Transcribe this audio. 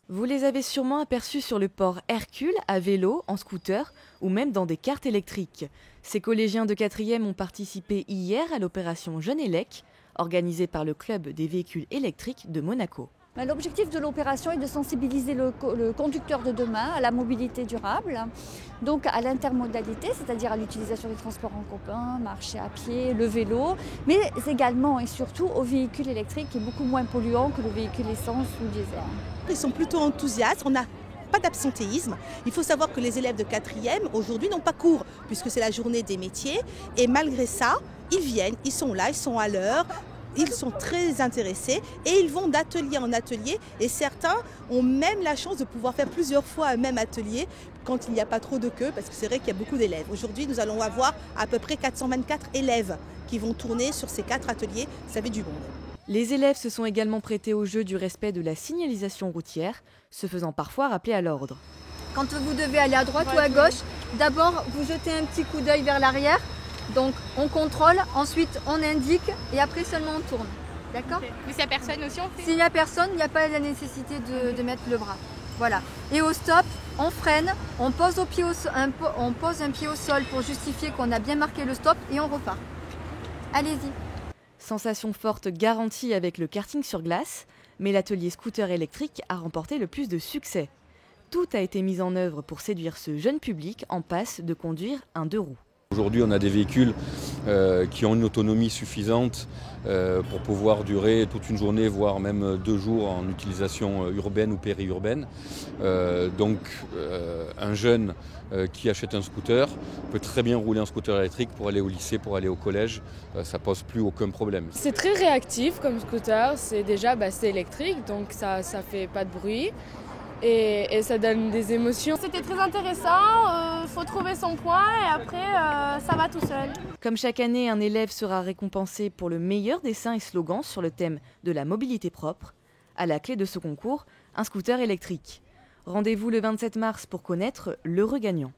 Vous les avez sûrement aperçus sur le port Hercule, à vélo, en scooter ou même dans des karts électriques. Ces collégiens de 4e ont participé hier à l'opération Jeune Élec, organisée par le club des véhicules électriques de Monaco. L'objectif de l'opération est de sensibiliser le conducteur de demain à la mobilité durable, donc à l'intermodalité, c'est-à-dire à l'utilisation des transports en commun, marcher à pied, le vélo, mais également et surtout au véhicule électrique qui est beaucoup moins polluant que le véhicule essence ou diesel. Ils sont plutôt enthousiastes, on n'a pas d'absentéisme. Il faut savoir que les élèves de 4e aujourd'hui n'ont pas cours puisque c'est la journée des métiers et malgré ça, ils viennent, ils sont là, ils sont à l'heure. Ils sont très intéressés et ils vont d'atelier en atelier et certains ont même la chance de pouvoir faire plusieurs fois un même atelier quand il n'y a pas trop de queue parce que c'est vrai qu'il y a beaucoup d'élèves. Aujourd'hui, nous allons avoir à peu près 424 élèves qui vont tourner sur ces 4 ateliers. Ça fait du monde. Les élèves se sont également prêtés au jeu du respect de la signalisation routière, se faisant parfois rappeler à l'ordre. Quand vous devez aller à droite ou à gauche, d'abord vous jetez un petit coup d'œil vers l'arrière. Donc on contrôle, ensuite on indique et après seulement on tourne. D'accord ? Mais s'il n'y a personne aussi, on fait. S'il n'y a personne, il n'y a pas la nécessité de mettre le bras. Voilà. Et au stop, on freine, on pose un pied au sol pour justifier qu'on a bien marqué le stop et on repart. Allez-y. Sensation forte garantie avec le karting sur glace, mais l'atelier scooter électrique a remporté le plus de succès. Tout a été mis en œuvre pour séduire ce jeune public en passe de conduire un 2 roues. Aujourd'hui, on a des véhicules qui ont une autonomie suffisante pour pouvoir durer toute une journée, voire même 2 jours en utilisation urbaine ou périurbaine. Donc, un jeune qui achète un scooter peut très bien rouler un scooter électrique pour aller au lycée, pour aller au collège. Ça pose plus aucun problème. C'est très réactif comme scooter. C'est déjà c'est électrique, donc ça fait pas de bruit. Et ça donne des émotions. C'était très intéressant, faut trouver son point et après ça va tout seul. Comme chaque année, un élève sera récompensé pour le meilleur dessin et slogan sur le thème de la mobilité propre. À la clé de ce concours, un scooter électrique. Rendez-vous le 27 mars pour connaître l'heureux gagnant.